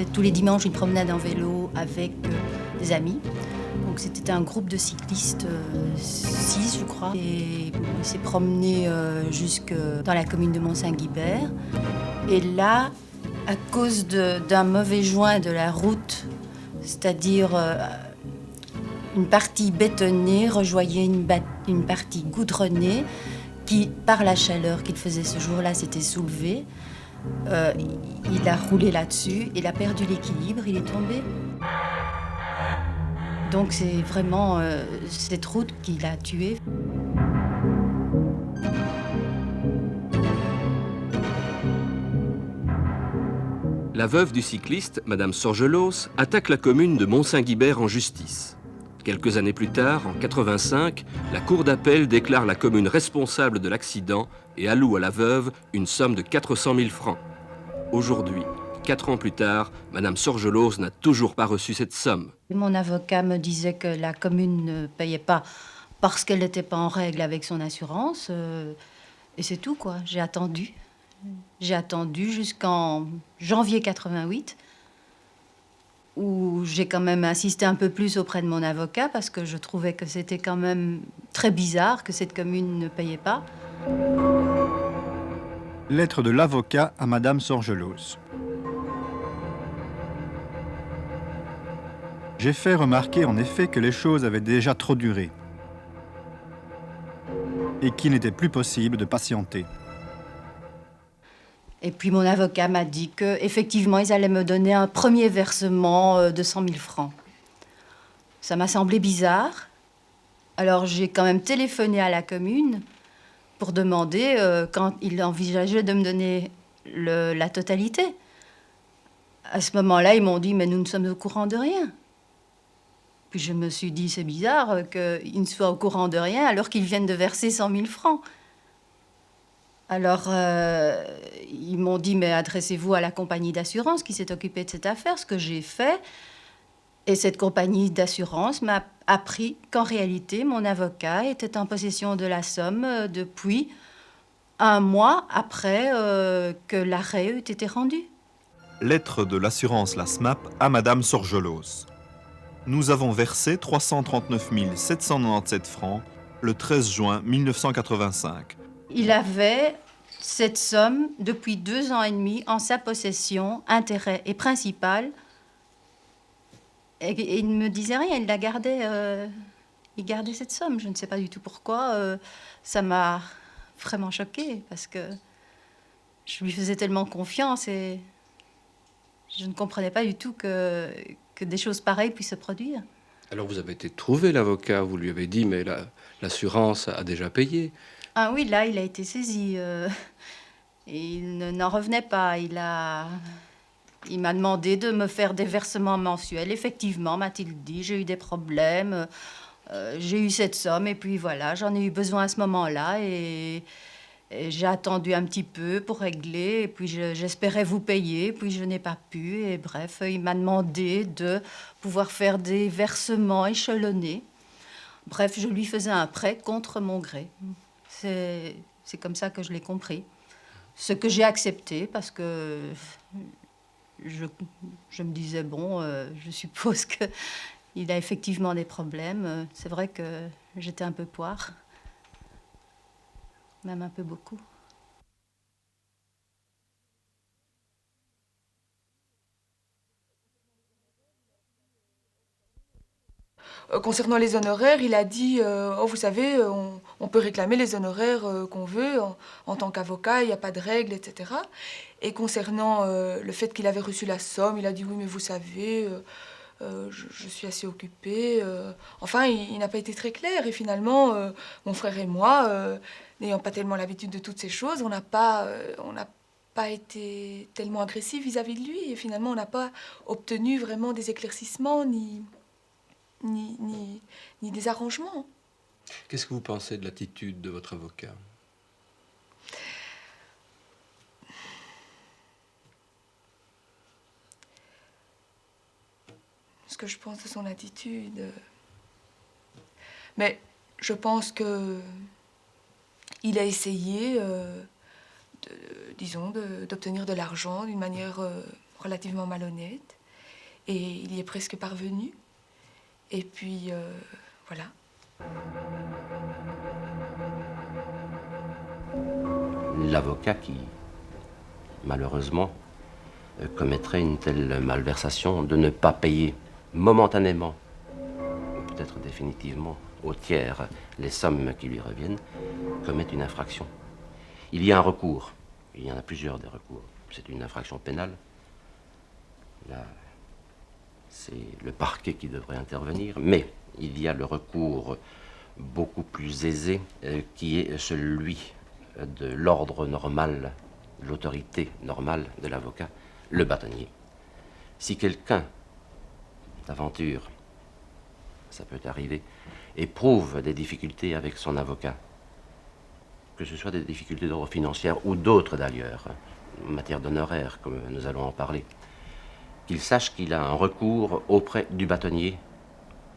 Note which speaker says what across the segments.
Speaker 1: tous les dimanches une promenade en vélo avec des amis. Donc c'était un groupe de cyclistes, 6 je crois. Et on s'est promené jusque dans la commune de Mont-Saint-Guibert. Et là, à cause d'un mauvais joint de la route, c'est-à-dire une partie bétonnée rejoignait une partie goudronnée qui, par la chaleur qu'il faisait ce jour-là, s'était soulevée. Il a roulé là-dessus, il a perdu l'équilibre, il est tombé. Donc c'est vraiment cette route qui l'a tué.
Speaker 2: La veuve du cycliste, Madame Sorgelos, attaque la commune de Mont-Saint-Guibert en justice. Quelques années plus tard, en 85, la cour d'appel déclare la commune responsable de l'accident et alloue à la veuve une somme de 400 000 francs. Aujourd'hui, 4 ans plus tard, Madame Sorgelos n'a toujours pas reçu cette somme.
Speaker 1: Mon avocat me disait que la commune ne payait pas parce qu'elle n'était pas en règle avec son assurance. Et c'est tout, quoi. J'ai attendu. J'ai attendu jusqu'en janvier 88, où j'ai quand même insisté un peu plus auprès de mon avocat parce que je trouvais que c'était quand même très bizarre que cette commune ne payait pas.
Speaker 3: Lettre de l'avocat à Madame Sorgelos. J'ai fait remarquer en effet que les choses avaient déjà trop duré et qu'il n'était plus possible de patienter.
Speaker 1: Et puis mon avocat m'a dit qu'effectivement, ils allaient me donner un premier versement de 100 000 francs. Ça m'a semblé bizarre. Alors j'ai quand même téléphoné à la commune pour demander quand ils envisageaient de me donner la totalité. À ce moment-là, ils m'ont dit « mais nous ne sommes au courant de rien ». Puis je me suis dit « c'est bizarre qu'ils ne soient au courant de rien alors qu'ils viennent de verser 100 000 francs ». Alors, ils m'ont dit, mais adressez-vous à la compagnie d'assurance qui s'est occupée de cette affaire, ce que j'ai fait. Et cette compagnie d'assurance m'a appris qu'en réalité, mon avocat était en possession de la somme depuis 1 mois après que l'arrêt eut été rendu.
Speaker 4: Lettre de l'assurance La SMAP à Madame Sorgelos. Nous avons versé 339 797 francs le 13 juin 1985.
Speaker 1: Il avait cette somme depuis 2 ans et demi en sa possession, intérêt et principal. Et il ne me disait rien, il la gardait, il gardait cette somme. Je ne sais pas du tout pourquoi. Ça m'a vraiment choquée parce que je lui faisais tellement confiance et je ne comprenais pas du tout que des choses pareilles puissent se produire.
Speaker 2: Alors vous avez été trouver l'avocat, vous lui avez dit, mais l'assurance a déjà payé.
Speaker 1: Ah oui, là, il a été saisi. Et il n'en revenait pas. Il m'a demandé de me faire des versements mensuels. Effectivement, m'a-t-il dit, j'ai eu des problèmes. J'ai eu cette somme et puis voilà, j'en ai eu besoin à ce moment-là. Et j'ai attendu un petit peu pour régler. Et puis j'espérais vous payer, puis je n'ai pas pu. Et bref, il m'a demandé de pouvoir faire des versements échelonnés. Bref, je lui faisais un prêt contre mon gré. C'est comme ça que je l'ai compris. Ce que j'ai accepté parce que je me disais, bon, je suppose qu'il a effectivement des problèmes. C'est vrai que j'étais un peu poire, même un peu beaucoup.
Speaker 5: Concernant les honoraires, il a dit oh, vous savez, on peut réclamer les honoraires qu'on veut en tant qu'avocat, il n'y a pas de règles, etc. Et concernant le fait qu'il avait reçu la somme, il a dit oui, mais vous savez, je suis assez occupé. Enfin, il n'a pas été très clair. Et finalement, mon frère et moi, n'ayant pas tellement l'habitude de toutes ces choses, on n'a pas été tellement agressifs vis-à-vis de lui. Et finalement, on n'a pas obtenu vraiment des éclaircissements ni des arrangements.
Speaker 2: Qu'est-ce que vous pensez de l'attitude de votre avocat?
Speaker 5: Ce que je pense de son attitude... Mais je pense que il a essayé, disons, d'obtenir de l'argent d'une manière relativement malhonnête. Et il y est presque parvenu. Et puis, voilà.
Speaker 6: L'avocat qui, malheureusement, commettrait une telle malversation de ne pas payer momentanément, ou peut-être définitivement, au tiers les sommes qui lui reviennent, commet une infraction. Il y a un recours, il y en a plusieurs des recours. C'est une infraction pénale. Là, c'est le parquet qui devrait intervenir, mais il y a le recours beaucoup plus aisé qui est celui de l'ordre normal, l'autorité normale de l'avocat, le bâtonnier. Si quelqu'un d'aventure, ça peut arriver, éprouve des difficultés avec son avocat, que ce soit des difficultés d'ordre financier ou d'autres d'ailleurs, en matière d'honoraires, comme nous allons en parler, qu'il sache qu'il a un recours auprès du bâtonnier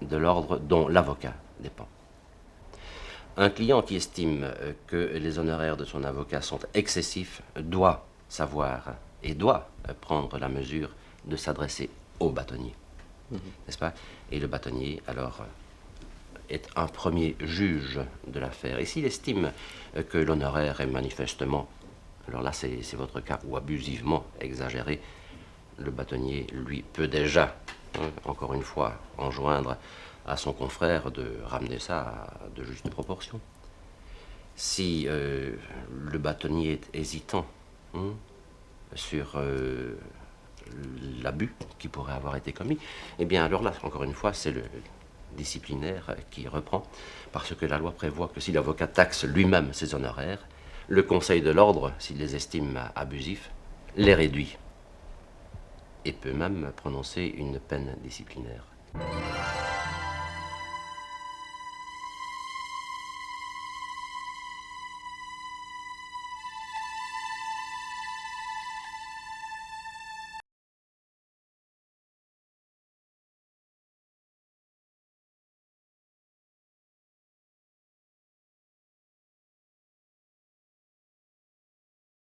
Speaker 6: de l'ordre dont l'avocat dépend. Un client qui estime que les honoraires de son avocat sont excessifs doit savoir et doit prendre la mesure de s'adresser au bâtonnier, n'est-ce pas? Et le bâtonnier, alors, est un premier juge de l'affaire. Et s'il estime que l'honoraire est manifestement, alors là c'est votre cas, ou abusivement exagéré, le bâtonnier, lui, peut déjà, encore une fois, enjoindre à son confrère de ramener ça à de justes proportions. Si le bâtonnier est hésitant sur l'abus qui pourrait avoir été commis, eh bien alors là, encore une fois, c'est le disciplinaire qui reprend, parce que la loi prévoit que si l'avocat taxe lui-même ses honoraires, le Conseil de l'ordre, s'il les estime abusifs, les réduit et peut même prononcer une peine disciplinaire.